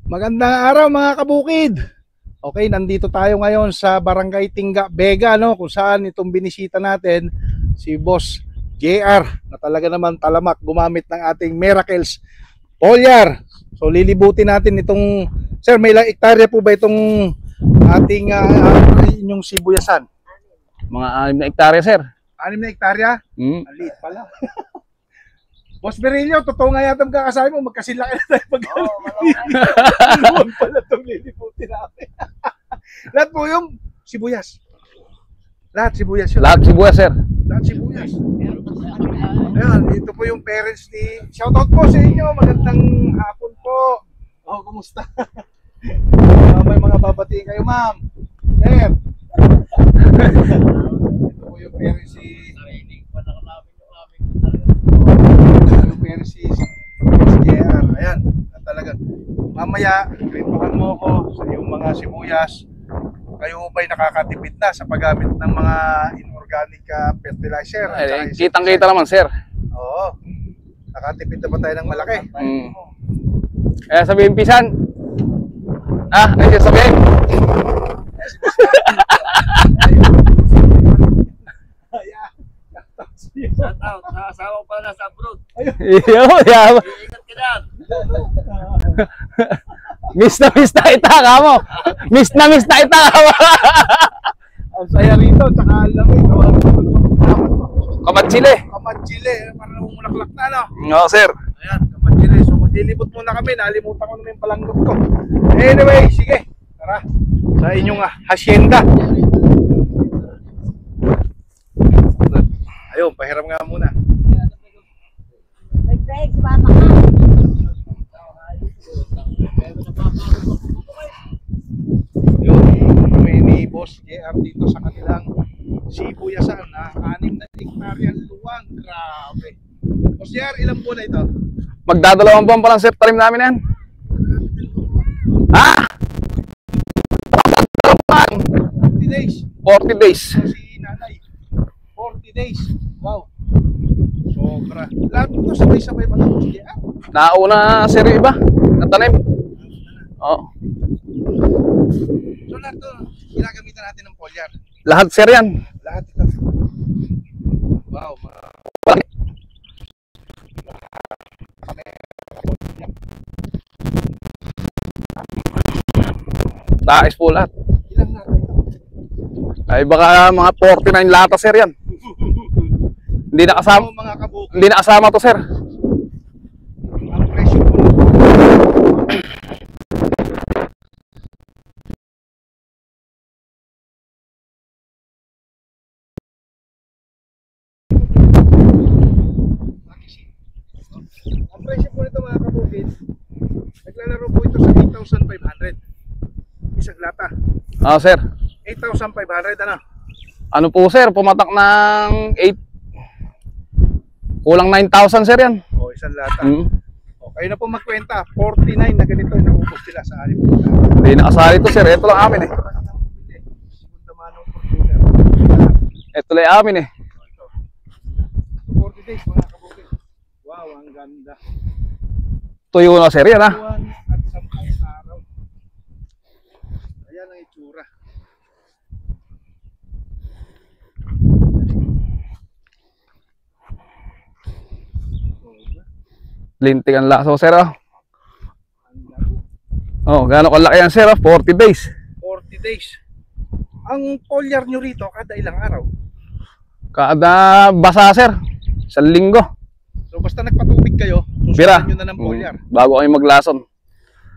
Magandang araw mga kabukid. Okay, nandito tayo ngayon sa Barangay Tingga, Vega, no, kung saan itong binisita natin si Boss JR na talaga naman talamak gumamit ng ating Miracles foliar. So lilibutin natin itong, sir, may ilang hektarya po ba itong ating inyong sibuyasan? Mga 6 na hektarya, sir. 6 na hektarya? Hmm. Maliit pala. Boss Berilio, totoo nga yata magkakasabi mo, magkasilaki na tayo pagkaluwag pala itong lilibutin natin. Lahat po yung sibuyas. Lahat sibuyas yun. Lahat sibuyas, sir. Lahat sibuyas. Ayan, ito po yung parents ni... Shoutout po sa inyo, magandang hapon po. Oh, kumusta? May mga babatiin kayo, ma'am. Sir. Ito po yung parents si... si JR. Ayan, talaga. Mamaya, kwentuhan mo ako sa iyong mga sibuyas. Kayo ba'y nakakatipid na sa paggamit ng mga inorganic fertilizer? Kitang-kita naman, sir. Oo. Nakatipid na ba tayo ng malaki? Kaya sabihin, pisan. Ay sabihin. Asawa pa na sa abroad. Yeah. Ingat ka dyan. Miss na kita ka mo. Miss na kita ka mo. Ang saya rito, tsaka lamig. Kamatsile. Kamatsile, parang umulaklak na, no? Oo, sir. Ayan, kamatsile. So maglilibot muna kami, nalimutan ko naman yung palanggot ko. Anyway, sige, tara sa inyong hacienda. Ayun, pahiram nga muna. Greg, sumama ka. Ayun, kami ni Boss JR dito sa kanilang sibuyasan na 6 na hektarya luwang. Grabe. Boss JR, ilang buwan na ito? Magdadalawang buwan pa lang, sir, talim namin yan. 40 days. 40 days. Si nanay, 40 days. Wow. Sobra. Lahat ito sabay-sabay pa tapos JR. Nauna, sir, yung iba. Natanim. Oo. So lahat ito, ginagamitan natin ng foliar. Lahat, sir, yan. Lahat ito. Wow. Taes po lahat. Ilang natin ito? Ay, baka mga 49 lata, sir, yan. Hindi nakasama. So, mga kabukid, Hindi nakasama to, sir. ang presyo po nito mga kabukid, naglalaro po ito sa 8,500 isang lata. Oo, sir. 8,500 ano? Ano po, sir? Pumatak ng 8. Kulang 9,000, sir, yan. O isang lata. Mm. O, kayo na po magkwenta, 49 na ganito naubos sila sa anim. Hindi nakasali to, sir. Ito lang amin, eh. Ito lang amin, eh. 40 days mga kabukid. Wow, ang ganda. Tuyo na, sir, yan, ha. Buwan at 10 araw. Ayan ang itsura. Lintik ang laso, sir, oh. Oh, gaano kalaki yan, sir, oh? 40 days. 40 days. Ang foliar nyo rito kada ilang araw. Kada basa, sir. 1 linggo. So basta nagpatubig kayo, Bira. susunod nyo na ng foliar. Bago kami maglason.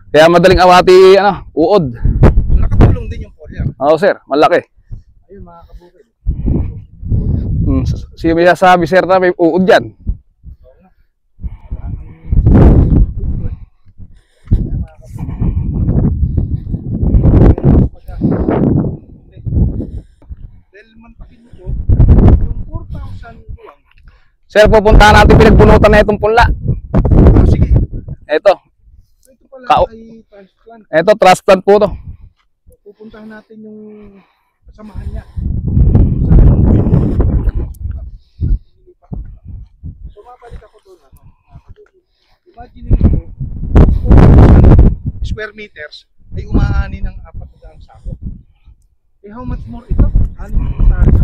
Kaya madaling awati, uod. So nakatulong din yung foliar. Oo, sir, malaki. Ayun mga kabukid. Siya may sasabi, sir, na may uod yan. Dahil mantakin nyo yung 4,000 buwang. Sir, pupuntahan natin pinagbunutan na itong punla. Sige. Ito. So ito pala Kao. ay transplant. Ito, transplant po to. Pupuntahan natin yung kasamahan niya. So mabalik ako doon. Imagine nyo, square meters ay umaani ng 400 sako. Eh how much more ito? 6 hektarya.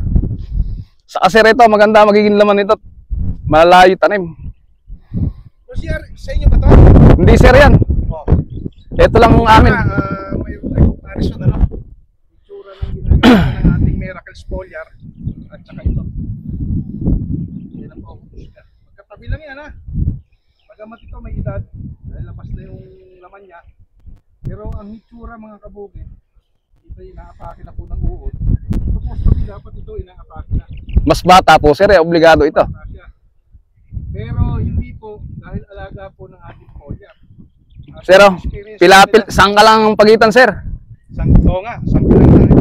Sa sir ito, maganda magiging laman nito. Malalayo tanim. So sir, sa inyo ba to? Hindi sir yan. Oh. Ito lang ang amin. Mayroon tayong comparison ano? Itsura ng ginagawa ng ating miracle foliar at saka ito. Yan ang paubos niya. Magkatabi lang yan ha. Bagamat ito may edad, dahil labas na yung laman niya. Pero ang itsura mga kabukid, ito inaapake na po ng uod. Supposed to be dapat ito inaapake na. Mas bata po sir, obligado ito. Pero hindi po dahil alaga po ng ating foliar. Sir, pilapil, saan ka lang pagitan sir? Oo nga, saan ka lang tayo.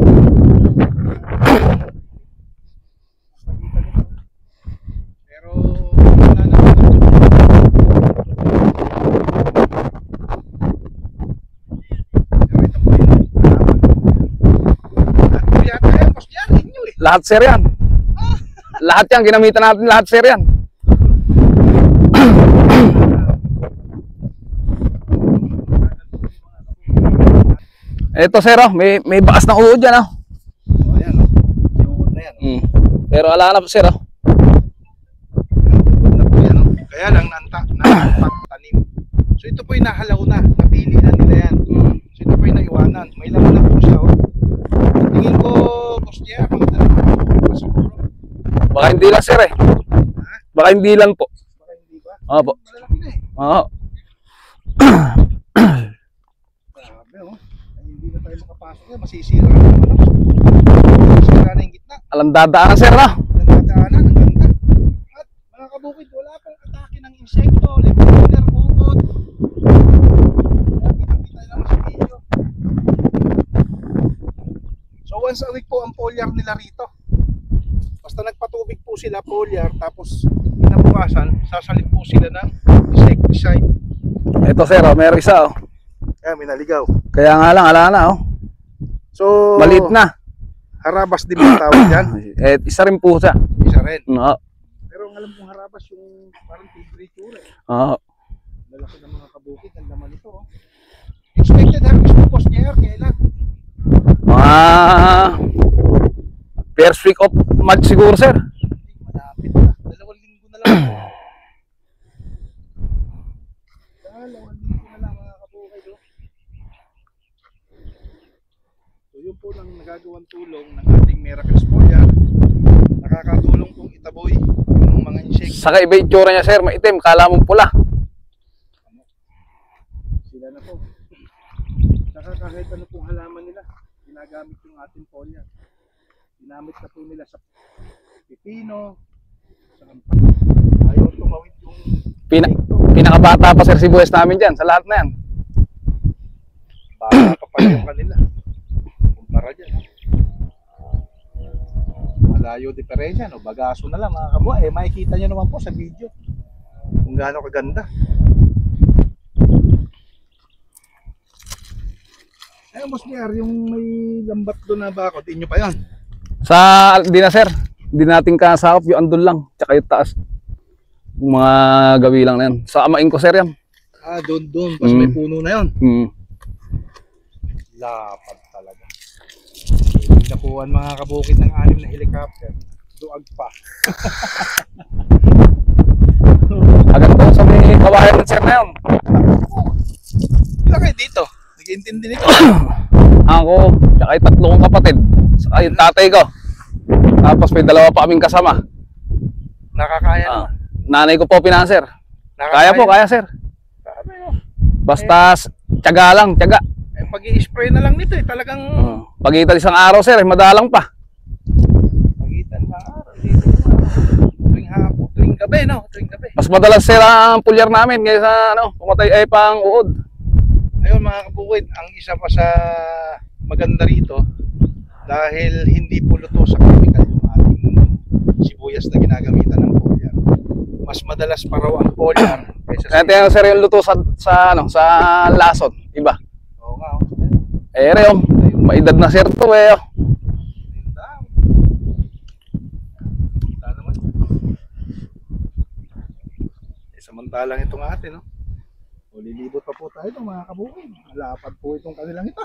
Pagitan ito. Pero wala na ito. Pero ito po yun. At po yata yan, boss yan, inyo eh. Lahat sir yan. Lahat yan, ginamitan natin lahat sir yan. Ito sir, oh, may bakas ng uod dyan. Oh. O ayan, no? Yung uod na yan. Pero ala na po sir. Oh. Uod na po yan, no? Kaya lang tanim. So ito po yung nahalaw na. Napili na nila yan. So ito po yung naiwanan. May laman na po siya. Oh. Tingin ko, boss niya, mga dalawa siguro. Baka hindi lang sir eh. Ha? Baka hindi lang po. Baka hindi ba? Opo. Malalaki na eh. Oo. Grabe, oh. Ay, hindi na tayo makapasok yan. Masisira na yung ano. Masisira na yung gitna. Alam dadaan sir na. Nagdadaanan, ang ganda. At mga kabukid, wala pang atake ng insekto, lemonier, bukod. Kaya kita-kita naman sa video. So once a week po ang foliar nila rito. Basta nagpatubig po sila foliar, tapos kinabukasan, sasalit po sila ng insecticide. Ito sir, oh, meron isa. Oh. Kaya may naligaw. Kaya nga lang, ala na. Oh. So, Maliit na. harabas din ang tawag dyan. Eh, isa rin po siya. Isa rin. Oo. Pero ang alam kong harabas yung parang temperature eh. Oo. Lalaki ng mga kabukid, ang laman ito. Oh. Expected harvest mo, Boss JR, kailan? Mga first week of March siguro sir. Malapit na. 2 linggo na lang. 2 linggo na lang mga kabukid. Oh. So yun po ang nagagawang tulong ng ating Miracle Foliar. Nakakatulong pong itaboy yung mga insect. Saka iba itsura niya sir, maitim, kala mo pula. Sila na po. Saka kahit ano pong halaman nila, ginagamit yung ating foliar. Ginamit na po nila sa pipino, sa ampat. Ayaw tumawid yung Pinakabata pa sir si Buwes namin dyan, sa lahat na yan. baka pa pala yung kanila. Kumpara dyan. Malayo diferensya, no? Bagaso na lang mga kabuha. Eh, makikita nyo naman po sa video kung gaano kaganda. Ayun, Boss JR, yung may lambat doon na bakod, inyo pa yan. Sa, di na sir, hindi natin kasakop yung andun lang, tsaka yung taas. Yung mga gawi lang na yan. Sa amain ko sir yan. Ah, doon. Tapos may puno na yun. Lapad talaga. Nakuhan mga kabukid ng 6 na helicopter. Duag pa. Agad daw sa may kawayan ng sir na yun. Wala kayo dito. Nag-iintindi nito. Ako, tsaka yung 3 kong kapatid. Saka yung tatay ko. Tapos may 2 pa kaming kasama. Nakakaya naman. Nanay ko po pinanser. Kaya po, kaya sir. Sabi mo. Basta tiyaga lang, tiyaga. Eh, pag-i-spray na lang nito eh. Talagang Pagitan isang araw sir, madalang pa. pagitan ng araw. Dito tuwing hapon, tuwing gabi, no? Tuwing gabi. Mas madalas sir ang pulyar namin kaysa pumatay ay pang uod. Ayun mga kabukid, ang isa pa sa maganda rito dahil hindi po luto sa chemical yung ating sibuyas na ginagamitan ng foliar. Mas madalas pa raw ang foliar kaysa sa Kaya sir yung luto sa lason, iba. Oo nga. Eh reo, maedad na sir to eh. Samantalang itong atin, no? lilibot pa po tayo ng mga kabukid. Malapad po itong kanilang ito.